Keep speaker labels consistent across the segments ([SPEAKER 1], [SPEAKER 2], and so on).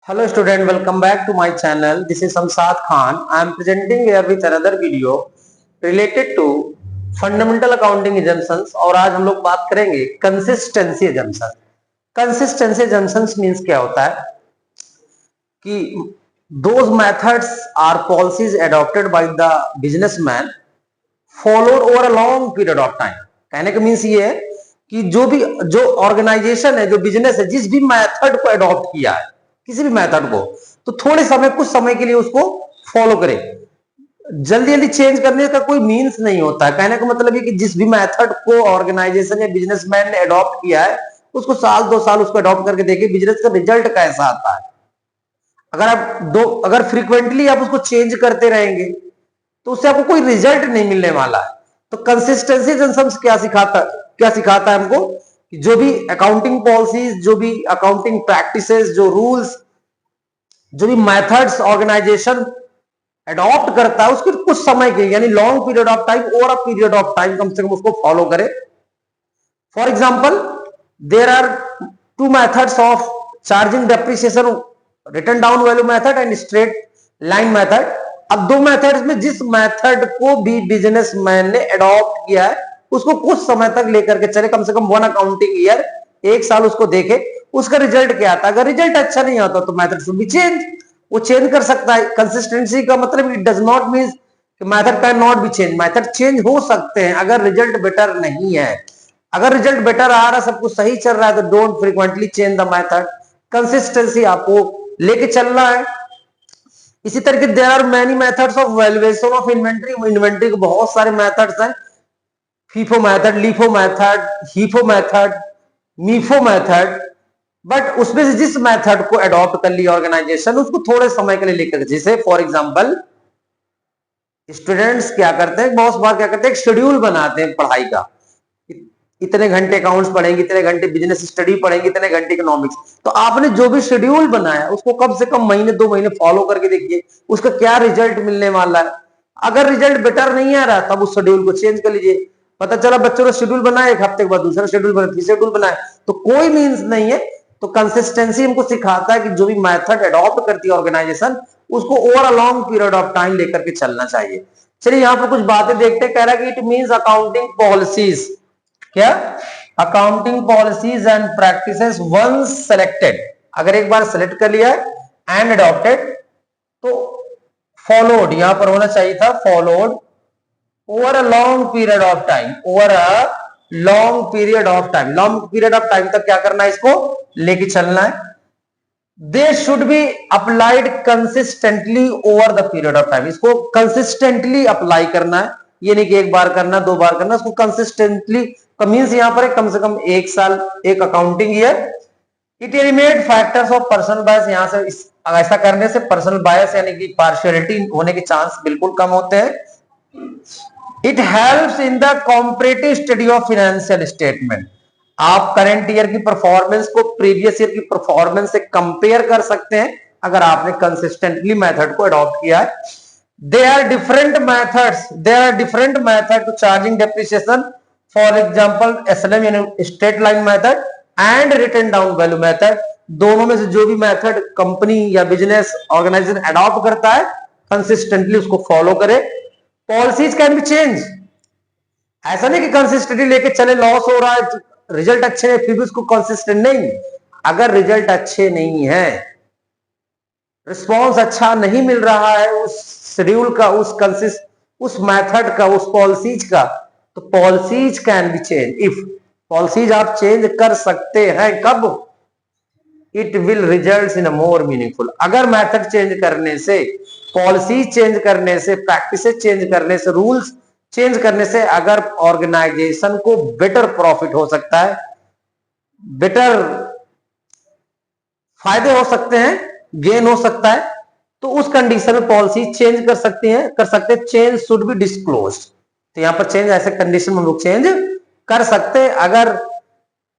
[SPEAKER 1] Hello student, welcome back to my channel. This is Samsad Khan. I am presenting here with another video related to fundamental accounting assumptions और आज हम लोग बात करेंगे consistency assumption. Consistency assumptions means क्या होता है कि those methods are policies adopted by the businessman followed over a long period of time. कहने का मीन्स ये है कि जो ऑर्गेनाइजेशन है, जो बिजनेस है, जिस भी मेथड को अडॉप्ट किया है, किसी भी मेथड को, तो थोड़े समय, कुछ समय के लिए उसको फॉलो करे। जल्दी जल्दी चेंज करने का कोई मीन्स नहीं होता है। कहने का मतलब है कि जिस भी मेथड को ऑर्गेनाइजेशन या बिजनेसमैन ने अडॉप्ट किया है, उसको साल 2 साल उसको अडॉप्ट करके देखिए बिजनेस का रिजल्ट कैसा आता है। अगर फ्रीक्वेंटली आप उसको चेंज करते रहेंगे तो उससे आपको कोई रिजल्ट नहीं मिलने वाला है। तो कंसिस्टेंसी जंक्शंस क्या सिखाता है हमको कि जो भी अकाउंटिंग पॉलिसीज, जो भी अकाउंटिंग प्रैक्टिसेस, जो रूल्स, जो भी मेथड्स ऑर्गेनाइजेशन अडॉप्ट करता है, उसके कुछ समय के यानी long period of time, over a period of time कम से कम उसको फॉलो करे। For example, there are 2 methods of charging depreciation, written down value method and straight line method. अब 2 मेथड्स में जिस मेथड को भी बिजनेसमैन ने अडॉप्ट किया है उसको कुछ समय तक लेकर के चले, कम से कम 1 अकाउंटिंग ईयर, 1 साल उसको देखे, उसका रिजल्ट क्या आता है। अगर रिजल्ट अच्छा नहीं आता तो मेथड शुड बी चेंज। वो चेंज कर सकता है। कंसिस्टेंसी का मतलब it does not mean method can not be change. Method change हो सकते हैं अगर रिजल्ट बेटर नहीं है। अगर रिजल्ट बेटर आ रहा है, सब कुछ सही चल रहा है, तो don't frequently change the method. Consistency आपको लेके चलना है। इसी तरीके there are many methods of valuation of inventory. Inventory के बहुत सारे मेथड्स हैं। FIFO method, LIFO method, HIFO method, MIFO method. But उसमें से जिस मेथड को अडॉप्ट कर लिया ऑर्गेनाइजेशन, उसको थोड़े समय के लिए लेकर, जैसे फॉर एग्जांपल स्टूडेंट्स क्या करते हैं, बहुत बार क्या करते हैं, एक शेड्यूल बनाते हैं पढ़ाई का। इतने घंटे अकाउंट्स पढ़ेंगे, इतने घंटे बिजनेस स्टडी पढ़ेंगे, इतने घंटे इकोनॉमिक्स। तो आपने जो भी शेड्यूल बनाया उसको कम से कम महीने 2 महीने फॉलो करके देखिए उसका क्या रिजल्ट मिलने वाला है। अगर रिजल्ट बेटर नहीं आ रहा तब उस शेड्यूल को चेंज कर लीजिए। पता चला बच्चों ने शेड्यूल बनाया, 1 हफ्ते के बाद दूसरा शेड्यूल बनाया, तीसरा शेड्यूल बनाया, तो कोई मीन्स नहीं है। तो कंसिस्टेंसी हमको सिखाता है कि जो भी मेथड अडॉप्ट करती है ऑर्गेनाइजेशन, उसको over a long period of time लेकर के चलना चाहिए। चलिए यहां पर कुछ बातें देखते हैं। कह रहा है कि इट मीन्स अकाउंटिंग पॉलिसीज, क्या, accounting policies and practices once selected, अगर एक बार सेलेक्ट कर लिया है एंड अडॉप्टेड, तो फॉलोड यहां पर होना चाहिए था, followed over a long period of time, over a long period of time. Long period of time तक क्या करना है, इसको लेके चलना है। They should be applied consistently over the period of time. इसको कंसिस्टेंटली अप्लाई करना है, ये नहीं कि एक बार करना, 2 बार करना, इसको कंसिस्टेंटली का मीन्स यहां पर है कम से कम 1 साल, 1 accounting year. It eliminate factors of personal bias. यहां से ऐसा करने से पर्सनल बायस यानी कि पार्शियलिटी होने के चांस बिल्कुल कम होते हैं। It helps in the comparative study of financial statement. आप करंट ईयर की परफॉर्मेंस को प्रीवियस ईयर की परफॉर्मेंस से कंपेयर कर सकते हैं अगर आपने कंसिस्टेंटली मेथड को अडॉप्ट किया है। There are different methods to charging depreciation. For example, SLM यानी straight line method and written down value method. दोनों में से जो भी मेथड कंपनी या बिजनेस ऑर्गेनाइजेशन अडॉप्ट करता है, कंसिस्टेंटली उसको फॉलो करे। Policies can be change. ऐसा नहीं कि कंसिस्टेंटली लेके चले, लॉस हो रहा है, रिजल्ट अच्छे नहीं, फिर भी उसको कंसिस्टेंट नहीं। अगर रिजल्ट अच्छे नहीं है, रिस्पॉन्स अच्छा नहीं मिल रहा है उस शेड्यूल का, उस मेथड का, उस पॉलिसीज का, तो policies can be change. If policies आप चेंज कर सकते हैं, कब, it will result in a more meaningful. अगर मेथड चेंज करने से, पॉलिसीज चेंज करने से, प्रैक्टिसेस चेंज करने से, रूल्स चेंज करने से अगर ऑर्गेनाइजेशन को बेटर प्रॉफिट हो सकता है, बेटर फायदे हो सकते हैं, गेन हो सकता है, तो उस कंडीशन में पॉलिसी चेंज कर सकते हैं। Change should be disclose. तो यहां पर चेंज ऐसे कंडीशन में हम लोग चेंज कर सकते हैं। अगर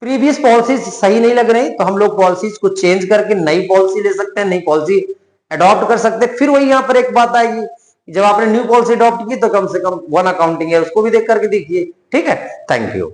[SPEAKER 1] प्रीवियस पॉलिसीज सही नहीं लग रही तो हम लोग पॉलिसीज को चेंज करके नई पॉलिसी ले सकते हैं, नई पॉलिसी अडॉप्ट कर सकते हैं। फिर वही यहां पर एक बात आएगी, जब आपने न्यू पॉलिसी अडॉप्ट की तो कम से कम 1 अकाउंटिंग है, उसको भी देख करके देखिए। ठीक है, थैंक यू।